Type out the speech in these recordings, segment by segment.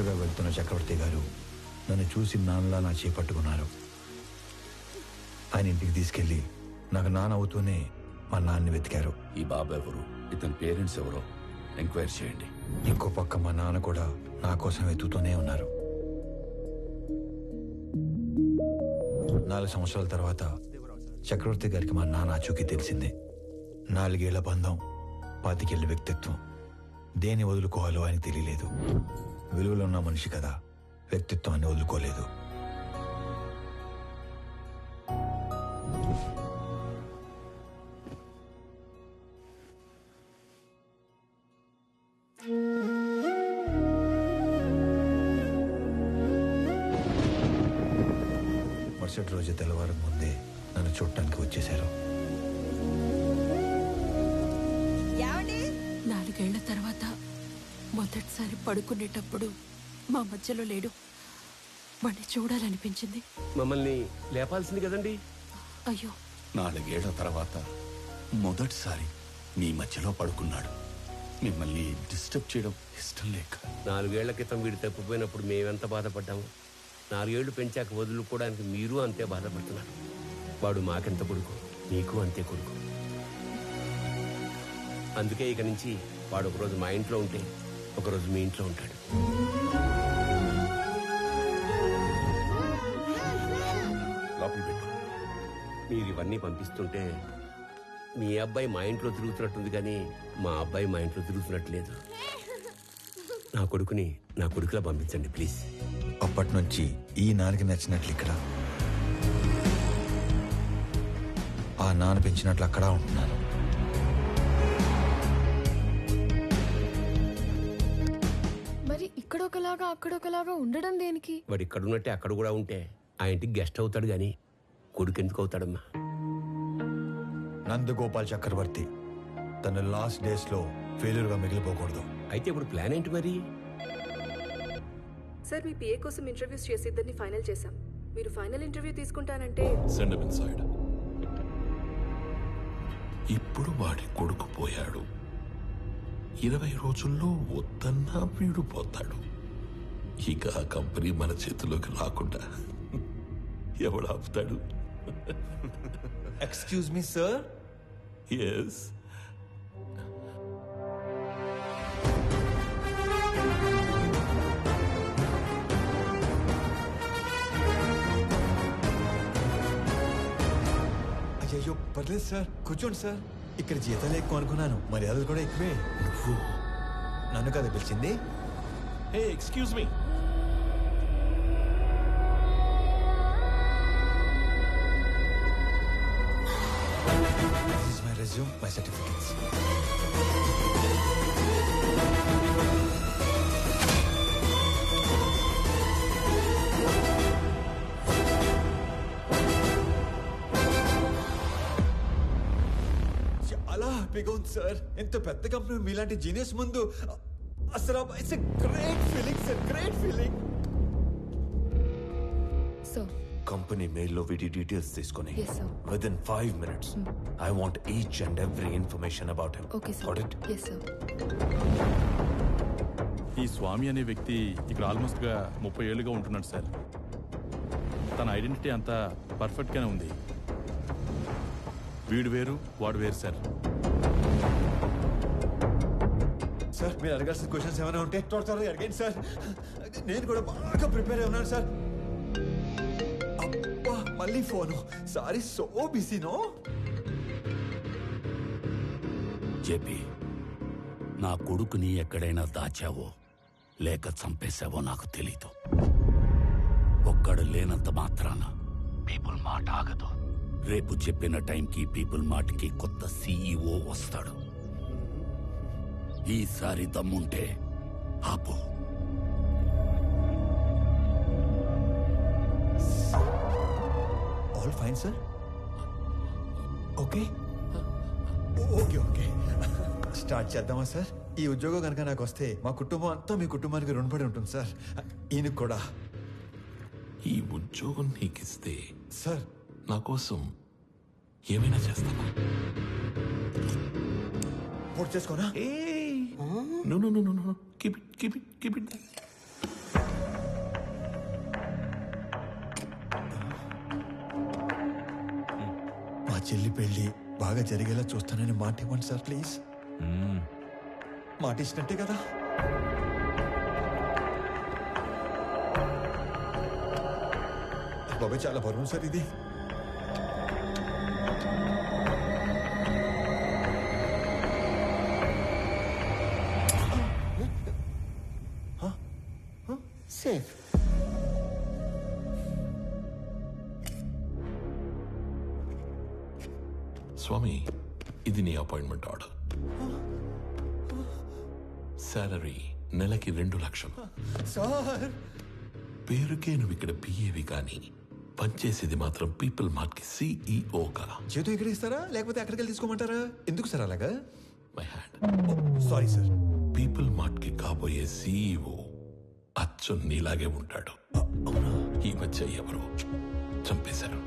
చక్కగా వెళ్తున్న చక్రవర్తి గారు నన్ను చూసి నాన్నలా నా చేపట్టుకున్నారు. ఆయన ఇంటికి తీసుకెళ్లి నాకు నాన్న అవుతూనే మా నాన్నని వెతికారు. ఈ బాబు ఎవరు, ఇతని పేరెంట్స్ ఎవరో ఎంక్వైరీ చేయండి. ఇంకో పక్క మా నాన్న కూడా నా కోసం వెతుకుతూనే ఉన్నారు. 4 సంవత్సరాల తర్వాత చక్రవర్తి గారికి మా నాన్న ఆచూకీ తెలిసింది. 4 ఏళ్ల బంధం, 25 ఏళ్ల వ్యక్తిత్వం. దేన్ని వదులుకోవాలో ఆయన తెలియలేదు. విలువలో ఉన్న మనిషి కదా, వ్యక్తిత్వాన్ని వదులుకోలేదు. మరుసటి రోజు తెల్లవారం ముందే నన్ను చూడటానికి వచ్చేశారు. 4 ఏళ్ల తర్వాత మొదటిసారి పడుకునేటప్పుడు మా మధ్యలో లేడు. వాడిని చూడాలనిపించింది. మమ్మల్ని లేపాల్సింది కదండి. అయ్యో, 4 ఏళ్ల తర్వాత మొదటిసారి మీ మధ్యలో పడుకున్నాడు. మిమ్మల్ని డిస్టర్బ్ చేయడం ఇష్టం లేక. 4 ఏళ్ల క్రితం వీడు తప్పిపోయినప్పుడు మేమెంత బాధపడ్డాము. 4 ఏళ్లు పెంచాక వదులుకోవడానికి మీరు అంతే బాధపడుతున్నారు. వాడు మాకెంత కొడుకు, మీకు అంతే కొడుకు. అందుకే ఇక నుంచి వాడు ఒకరోజు మా ఇంట్లో ఉంటే ఒకరోజు మీ ఇంట్లో ఉంటాడు. లోపల పెట్టు. మీరు ఇవన్నీ పంపిస్తుంటే మీ అబ్బాయి మా ఇంట్లో తిరుగుతున్నట్టుంది, కానీ మా అబ్బాయి మా ఇంట్లో తిరుగుతున్నట్లేదు. నా కొడుకుని నా కొడుకులా పంపించండి ప్లీజ్. అప్పటి నుంచి ఈ నాన్నకి నచ్చినట్లు ఇక్కడ, ఆ నాన్న పెంచినట్లు అక్కడ ఉంటున్నాను. మరి ఇక్కడొకలాగా అక్కడొకలాగా ఉండడం దేనికి? వాడు ఇక్కడ ఉన్నట్టే అక్కడ కూడా ఉంటే ఆ ఇంటికి గెస్ట్ అవుతాడు, కానీ కొడుకు ఎందుకు అవుతాడమ్మా? నందగోపాల్ చక్రవర్తి తన లాస్ట్ డేస్ లో ఫెయిల్యూర్ గా మిగిలిపోకూడదు. అయితే ఇప్పుడు ప్లాన్ ఏంటి మరి? సార్, మీ పిఏ కోసం ఇంటర్వ్యూస్ చేసి ఇద్దరిని ఫైనల్ చేశాం. మీరు ఫైనల్ ఇంటర్వ్యూ తీసుకుంటానంటే సెండ్ హిమ్ ఇన్సైడ్. ఇప్పుడు వాడి కొడుకు పోయాడు. 20 రోజుల్లో వద్దన్నా వీడు పోతాడు. ఇక ఆ కంపెనీ మన చేతిలోకి రాకుండా ఎవడు ఆపుతాడు? Excuse me sir. ఎస్. అయ్యో పర్లేదు సార్, కూర్చోండి సార్. ఇక్కడ జీతాలు ఎక్కువ అనుకున్నాను, మర్యాదలు కూడా ఎక్కువే. నువ్వు నన్ను కదా పిలిచింది? Hey, excuse me. This is my resume, my certificates. చాలా హ్యాపీగా ఉంది సార్. ఎంత పెద్ద కంపెనీ మీలాంటి జీనియస్ ముందు అసలు it's great feeling sir, great feeling. So company మెయిల్లో వీడి డీటెయిల్స్ తీసుకొని Yes, sir. Within 5 minutes I want each and every information about him. Okay sir. Got it? Yes sir. ఈ స్వామి అనే వ్యక్తి ఇక్కడ ఆల్మోస్ట్గా 30 ఏళ్ళుగా ఉంటున్నాడు సార్. తన ఐడెంటిటీ అంతా పర్ఫెక్ట్గానే ఉంది. వీడు వేరు, వాడు వేరు సార్. సార్ మీరు అడగాల్సిన క్వశ్చన్స్ ఏమైనా ఉంటే త్వరగా అడిగండి సార్. నేను కూడా బాగా ప్రిపేర్ అయి ఉన్నాను సార్. అబ్బా మళ్ళీ ఫోను. సారీ, సో బిజీనో. జేపీ, నా కొడుకుని ఎక్కడైనా దాచావో లేక చంపేశావో నాకు తెలీదు. ఒక్కడు లేనంత మాత్రాన పీపుల్ మాట ఆగదు. రేపు చెప్పిన టైంకి పీపుల్ మార్ట్కి కొత్త సీఈఓ వస్తాడు. ఈసారి దమ్ముంటే ఆపు. All fine sir. Okay okay okay start చేద్దామా సార్? ఈ ఉద్యోగం కనుక నాకు వస్తే మా కుటుంబం అంతా మీ కుటుంబానికి రుణపడి ఉంటుంది సార్. ఈయనకు కూడా. ఈ ఉద్యోగం నీకిస్తే సార్ నా కోసం ఏమైనా చేస్తావా? పూర్తి చేసుకోనా? No, keep it. చెల్లి పెళ్లి బాగా జరిగేలా చూస్తానని మాట ఇవ్వండి సార్ ప్లీజ్. మాట ఇచ్చినట్టే కదా. బాబాయ్ చాలా బరువు సార్ ఇది. సేఫ్. స్వామి, ఇది నీ అపాయింట్మెంట్ ఆర్డర్. సాలరీ నెలకి 2 లక్షలు. సార్ పేరుకే నువ్వు ఇక్కడ పిఏవి కానీ పనిచేసేది మాత్రం పీపుల్ మార్ట్ కి సిఇఓగా. చేతో ఇక్కడ ఇస్తారా లేకపోతే అక్కడికి వెళ్ళి తీసుకోమంటారా? ఎందుకు సార్ అలాగా? My hand. Sorry sir. People mart కి కాబోయే సిఇఓ అచ్చు నీలాగే ఉంటాడు. ఈ మధ్య ఎవరో చంపేశారు.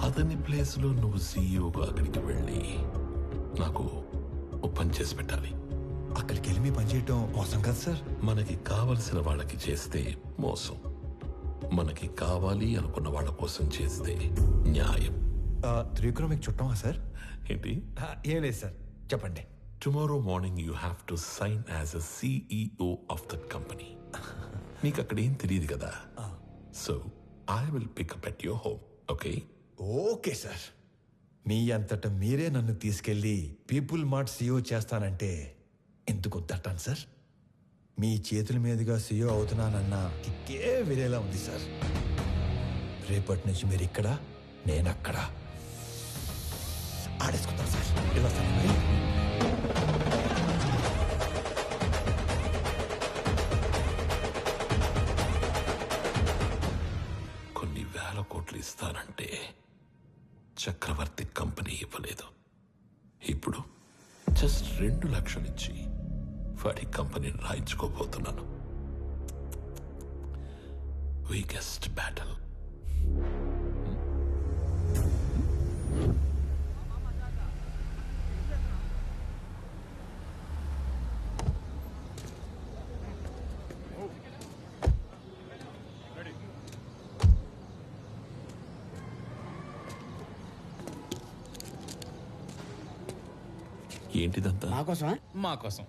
అతని ప్లేస్ లో నువ్వు సిఇఓగా అక్కడికి వెళ్ళి నాకు ఓ పని చేసి పెట్టాలి. అక్కడికి వెళ్ళి మీ పని చేయటం మోసం కదా సార్? మనకి కావలసిన వాళ్ళకి చేస్తే మోసం, మనకి కావాలి అనుకున్న వాళ్ళ కోసం చేస్తే న్యాయం. త్రివిక్రమ్ మీకు చుట్టమా సార్? ఏంటి? ఏం లేదు సార్, చెప్పండి. Tomorrow morning you have to sign as a CEO of that company. నీకు అక్కడ ఏం తెలియదు కదా, so I will pick up at your home. Okay? Okay sir. మీ అంతటా మీరే నన్ను తీసుకెళ్లి పీపుల్ మార్ట్ సీఈఓ చేస్తానంటే ఎందుకు వద్దంటాను సార్? మీ చేతుల మీదుగా సీఈఓ అవుతున్నానన్న కిక్కే వేరేలా ఉంది సార్. రేపటి నుంచి మీరు ఇక్కడ, నేను అక్కడ ఆడేసుకుంటాం సార్. ఇలా సార్ మరి. కొన్ని వేల కోట్లు ఇస్తానంటే చక్రవర్తి కంపెనీ ఇవ్వలేదు. ఇప్పుడు జస్ట్ 2 లక్షలు ఇచ్చి వాడి కంపెనీని రాయించుకోబోతున్నాను. Weakest battle. ఏంటిదంతా? మా కోసం.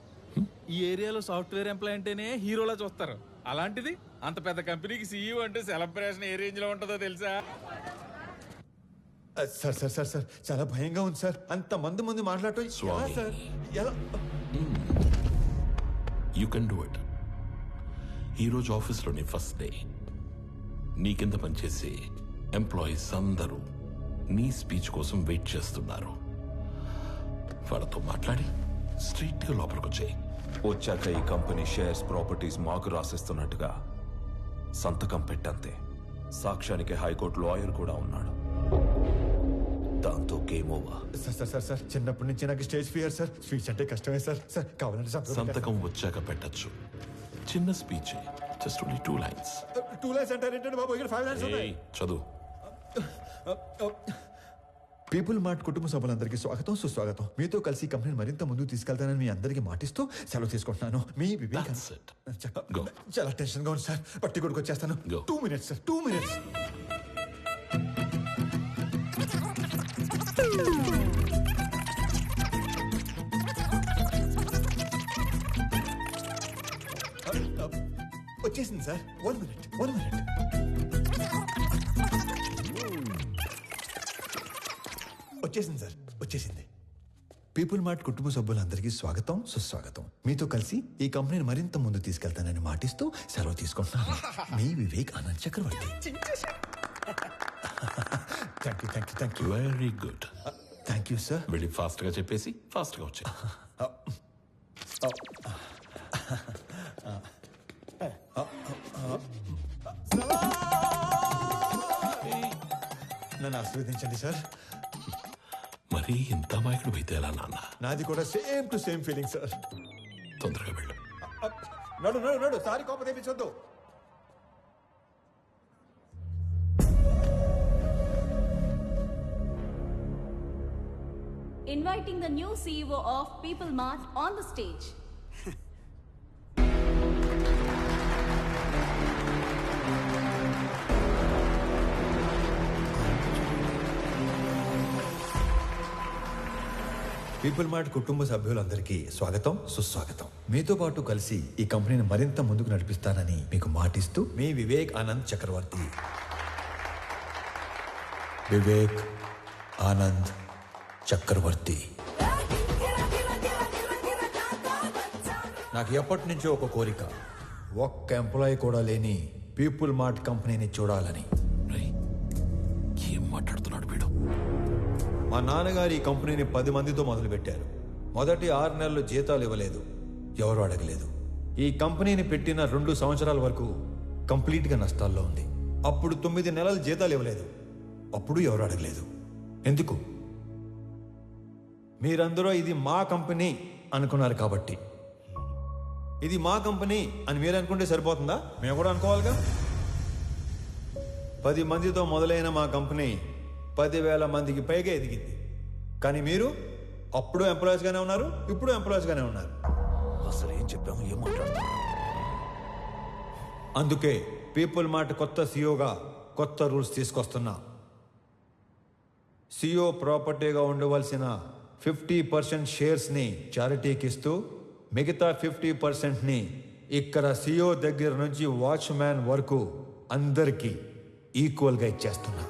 ఈ ఏరియాలో సాఫ్ట్వేర్ ఎంప్లాయ్ అంటేనే హీరోలా చూస్తారు. అలాంటిది అంత పెద్ద కంపెనీకి సీఈఓ అంటే సెలబ్రేషన్ ఏ రేంజ్ లో ఉంటుందో తెలుసా? సార్ సార్ సార్ సార్ చాలా భయంగా ఉంది సార్. అంత మంది మాట్లాడటం ఎలా స్వామి. సార్? ఎలా? You can do it. ఈరోజు ఆఫీస్లోని ఫస్ట్ డే. నీ కింద పనిచేసే ఎంప్లాయీస్ అందరూ నీ స్పీచ్ కోసం వెయిట్ చేస్తున్నారు. వాళ్ళతో మాట్లాడి స్ట్రీట్ గా లోపలికి వచ్చాయి. వచ్చాక ఈ కంపెనీ షేర్స్ ప్రాపర్టీస్ మాకు రాసిస్తున్నట్టుగా సంతకం పెట్టంతే. సాక్ష్యానికి హైకోర్టు లాయర్ కూడా ఉన్నాడు. దాంతో game over. Sir sir sir sir చిన్నప్పటి నుంచి నాకు స్టేజ్ ఫియర్ సార్. స్పీచ్ అంటే కష్టమే సార్. సార్ కావాలంటే సంతకం వచ్చాక పెట్టచ్చు. చిన్న speech, just only 2 lines. 2 lines అంటారేంటండి బాబు? ఇక్కడ 5 లైన్స్ ఉన్నాయి. చదువు. పీపుల్ మార్ట్ కుటుంబ సభ్యులందరికీ స్వాగతం, సుస్వాగతం. మీతో కలిసి కంపెనీని మరింత ముందుకు తీసుకెళ్తానని మీ అందరికీ మాటిస్తూ సెలవు తీసుకుంటున్నాను. మీ వివేక్. That's it. Go. చాలా టెన్షన్ గా ఉంది సార్. పట్టి కొడుకు వచ్చేస్తాను. Go. 2 minutes sir, 2 minutes. వచ్చేసింది సార్. 1 minute, 1 minute. వచ్చేసింది సార్, వచ్చేసింది. పీపుల్ మార్ట్ కుటుంబ సభ్యులందరికీ స్వాగతం, సుస్వాగతం. మీతో కలిసి ఈ కంపెనీని మరింత ముందు తీసుకెళ్తానని మాటిస్తూ సెలవు తీసుకుంటున్నాను. మీ Vivek Anand Chakravarthy. Thank you. Very good. Thank you sir. వెళ్ళి ఫాస్ట్ గా చెప్పేసి ఫాస్ట్ గా వచ్చాయి. నన్ను ఆశీర్వదించండి సార్. మరి ఇంత మాయకుడు అయితే ఎలా నాన్న? నాది కూడా same to same feeling sir. తొందరగా వెళ్ళు. నడు సారీ కోపం తెప్పించొద్దు. Inviting the new CEO of People Mart on the stage. People mart కుటుంబ సభ్యులందరికీ స్వాగతం, సుస్వాగతం. మీతో పాటు కలిసి ఈ కంపెనీని మరింత ముందుకు నడిపిస్తానని మీకు మాటిస్తూ మీ వివేక్ ఆనంద్ చక్రవర్తి. వివేక్ ఆనంద్ చక్రవర్తి. నాకు ఎప్పటి నుంచో ఒక కోరిక, ఒక్క ఎంప్లాయీ కూడా లేని పీపుల్ మార్ట్ కంపెనీని చూడాలని. ఏం మాట్లాడుతున్నాడు వీడు? మా నాన్నగారు ఈ కంపెనీని 10 మందితో మొదలుపెట్టారు. మొదటి 6 నెలలు జీతాలు ఇవ్వలేదు, ఎవరు అడగలేదు. ఈ కంపెనీని పెట్టిన 2 సంవత్సరాల వరకు కంప్లీట్గా నష్టాల్లో ఉంది. అప్పుడు 9 నెలలు జీతాలు ఇవ్వలేదు, అప్పుడు ఎవరు అడగలేదు. ఎందుకు? మీరందరూ ఇది మా కంపెనీ అనుకున్నారు కాబట్టి. ఇది మా కంపెనీ అని మీరు అనుకుంటే సరిపోతుందా? మేము కూడా అనుకోవాలిగా. 10 మందితో మొదలైన మా కంపెనీ 10,000 మందికి పైగా ఎదిగింది. కానీ మీరు అప్పుడు ఎంప్లాయీస్గానే ఉన్నారు, ఇప్పుడు ఎంప్లాయీస్గానే ఉన్నారు. అసలు ఏం చెప్పాము, ఏం మాట్లాడుతున్నాం? అందుకే పీపుల్ మార్ట్ కొత్త సీఈఓగా కొత్త రూల్స్ తీసుకొస్తున్నా. సీఈఓ ప్రాపర్టీగా ఉండవలసిన 50% షేర్స్ని చారిటీకి ఇస్తూ మిగతా 50%ని ఇక్కడ సీఈఓ దగ్గర నుంచి వాచ్మ్యాన్ వరకు అందరికీ ఈక్వల్గా ఇచ్చేస్తున్నా.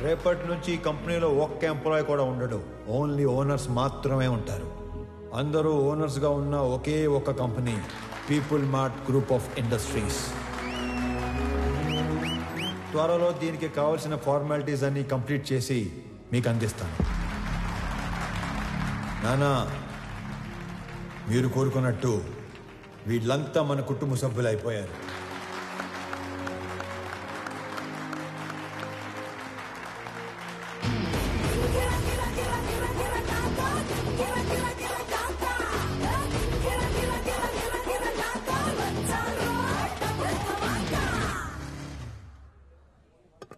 రేపటి నుంచి ఈ కంపెనీలో ఒక్క ఎంప్లాయీ కూడా ఉండడు, ఓన్లీ ఓనర్స్ మాత్రమే ఉంటారు. అందరూ ఓనర్స్గా ఉన్న ఒకే ఒక company people mart group of industries. త్వరలో దీనికి కావాల్సిన ఫార్మాలిటీస్ అన్ని కంప్లీట్ చేసి మీకు అందిస్తాను. నానా, మీరు కోరుకున్నట్టు వీళ్ళంతా మన కుటుంబ సభ్యులు అయిపోయారు.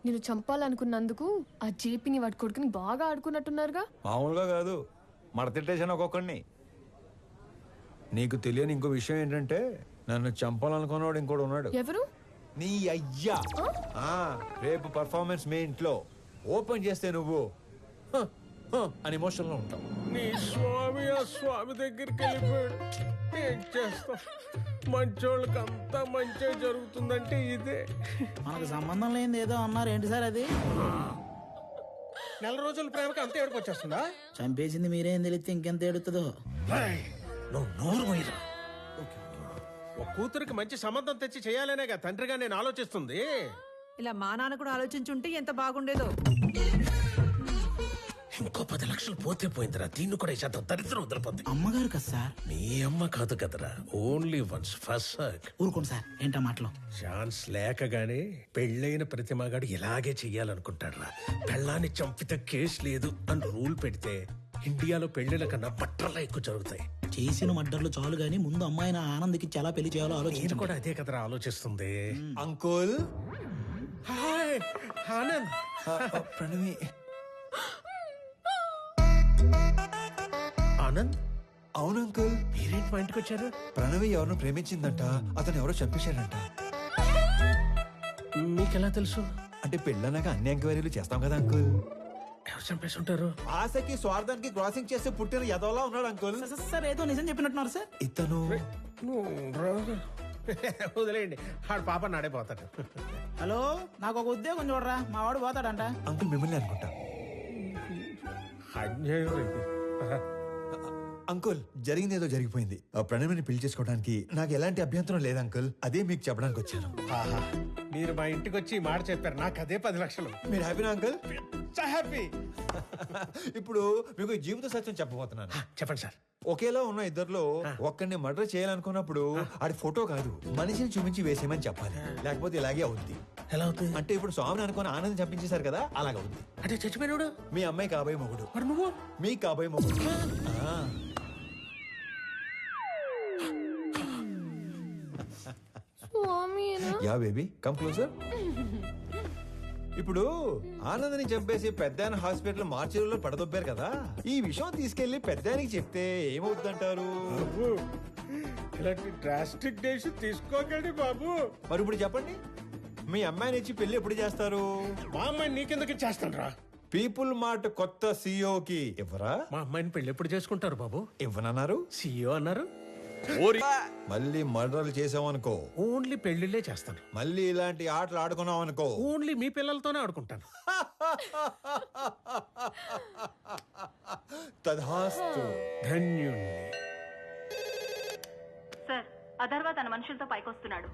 నేను చంపాలనుకున్నందుకు ఆ జేపీని వాడి కొడుకుని బాగా ఆడుకున్నట్టున్నారుగా. మామూలుగా కాదు, మడతెట్టేసాను ఒక్కొక్కడిని. నీకు తెలియని ఇంకో విషయం ఏంటంటే, నన్ను చంపాలనుకున్నాడు ఇంకోటి ఉన్నాడు. ఎవరు? నీ అయ్యా. రేపు పర్ఫార్మెన్స్ మీ ఇంట్లో ఓపెన్ చేస్తే నువ్వు అని ఎమోషన్లో ఉంటావు. నీ స్వామి ఆ స్వామి దగ్గరికి వెళ్ళిపోయాడు. ఏం చేస్తాం, మంచోళ్ళకి అంతా మంచి జరుగుతుందంటే ఇదే. మనకు సంబంధం లేనిది ఏదో అన్నారు, ఏంటి సార్ అది? 4 రోజుల ప్రేమకి అంత ఏడుపు వచ్చేస్తుందా? చంపేసింది మీరేం తెలిస్తే ఇంకెంత ఏడుతుందో. నువ్వు నోరు పోయిరా. ఒక కూతురికి మంచి సంబంధం తెచ్చి చేయాలనేగా తండ్రిగా నేను ఆలోచిస్తుంది. ఇలా మా నాన్న కూడా ఆలోచించుంటే ఎంత బాగుండేదో. ఇంకో 10 లక్షలు పోతే పోయిందిరా, దీన్ని కూడా ఇచ్చేత దరిద్రం వదిలిపోద్ది. అమ్మగారు కదా సార్? నీ అమ్మ కాదు కదరా, ఓన్లీ వన్స్ ఫస్ట్ సర్క్. ఊరుకోండి సార్, ఏంటా మాటలు? ఛాన్స్ లేకగానే పెళ్ళైన ప్రతి మగాడు ఇలాగే చెయ్యాలనుకుంటాడ్రా. పెళ్ళాన్ని చంపితే కేసు లేదు అని రూల్ పెడితే ఇండియాలో పెళ్లిల కన్నా పట్రలా ఎక్కువ జరుగుతాయి. చేసిన మడ్డర్లు చాలు గానీ ముందు అమ్మాయిని ఆనంద్కి చాలా పెళ్లి చేయాలో నేను ఆలోచించండి. కూడా అదే కదరా ఆలోచిస్తుంది. అంకుల్. హాయ్ ఆనంద్. ప్రణవి. ఆనంద్. అవును అంకుల్. మీరేంటి మా ఇంటికి వచ్చారు? ప్రణవి ఎవరినో ప్రేమించిందంట, అతను ఎవరో చంపేశాడంట. మీకెలా తెలుసు? అంటే పెళ్ళన్నాక అన్ని ఎంక్వైరీలు చేస్తాం కదా అంకుల్. ఎవరు చంపేసి ఉంటారు? ఆశకి స్వార్థానికి క్రాసింగ్ చేస్తే పుట్టిన యదవలా ఉన్నాడు అంకుల్. సార్ ఏదో నిజం చెప్పినట్టున్నారు సార్. ఇతను వదిలేయండి, ఆడు పాప నాడైపోతాడు. హలో, నాకు ఒక ఉద్యోగం చూడరా, మా వాడు పోతాడంట. అంకుల్ మిమ్మల్ని అనుకుంటా. అంకుల్, జరిగింది ఏదో జరిగిపోయింది. ఆ ప్రణవిని పెళ్లి చేసుకోవడానికి నాకు ఎలాంటి అభ్యంతరం లేదు అంకుల్. అదే మీకు చెప్పడానికి వచ్చాను. మీరు మా ఇంటికి వచ్చి ఈ మాట చెప్పారు, నాకు అదే 10 లక్షలు. మీరు హ్యాపీనా అంకుల్? హ్యాపీ. ఇప్పుడు మీకు జీవిత సత్యం చెప్పబోతున్నాను. చెప్పండి సార్. ఒకేలా ఉన్న ఇద్దర్లో ఒక్కడిని మర్డర్ చేయాలనుకున్నప్పుడు ఆడి ఫోటో కాదు, మనిషిని చూపించి వేసేయమని చెప్పాలి. లేకపోతే ఇలాగే అవుద్ది. ఎలా అవుతుంది? అంటే ఇప్పుడు స్వామిని అనుకుని ఆనందం చంపించేశారు కదా, అలాగ అవుద్ది. అంటే చచ్చిపోయినాడు మీ అమ్మాయి కాబోయే మొగుడు. మరి నువ్వు? మీ కాబోయే మొగుడు. Swami. Yeah baby, come closer. ఇప్పుడు ఆనందని చంపేసి పెద్దాయన హాస్పిటల్ మార్చిలో పడదొబ్బారు కదా, ఈ విషయం తీసుకెళ్లి పెద్దానికి చెప్తే ఏమవుతుందంటారు? ఇలాంటి డ్రాస్టిక్ డెసిషన్ తీసుకోకండి బాబు. మరి ఇప్పుడు చెప్పండి, మీ అమ్మాయిని ఇచ్చి పెళ్లి ఎప్పుడు చేస్తారు? మా అమ్మాయిని నీకెందుకు చేస్తాను రా? పీపుల్ మార్ట్ కొత్త సీఈఓకి ఇవ్వరా? మా అమ్మాయిని పెళ్లి ఎప్పుడు చేసుకుంటారు బాబు? ఇవ్వనన్నారు. సీఈఓ అన్నారు. మళ్ళీ మర్డర్లు చేసామనుకో, ఓన్లీ పెళ్లిళ్ళే చేస్తాను. మళ్ళీ ఇలాంటి ఆటలు ఆడుకున్నాం అనుకో, ఓన్లీ మీ పిల్లలతోనే ఆడుకుంటాను. తధాస్తు. ధన్యుణ్ణి. సార్ అధర్వ తన మనుషులతో పైకొస్తున్నాడు.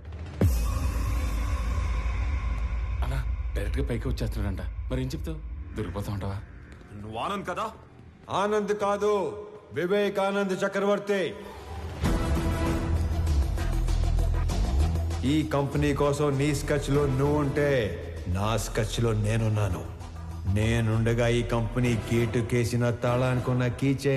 అలా డైరెక్ట్ గా పైకి వచ్చేస్తున్నాడంట. మరి ఏం చెప్తావు? దొరికిపోతా ఉంటావా? నువ్వు ఆనంద్ కదా? ఆనంద్ కాదు, వివేకానంద్ చక్రవర్తి. ఈ కంపెనీ కోసం నీ స్కెచ్ లో నువ్వు ఉంటే నా స్కెచ్ లో నేనున్నాను. నేనుండగా ఈ కంపెనీ గేటు కేసిన తాళానుకున్న కీచే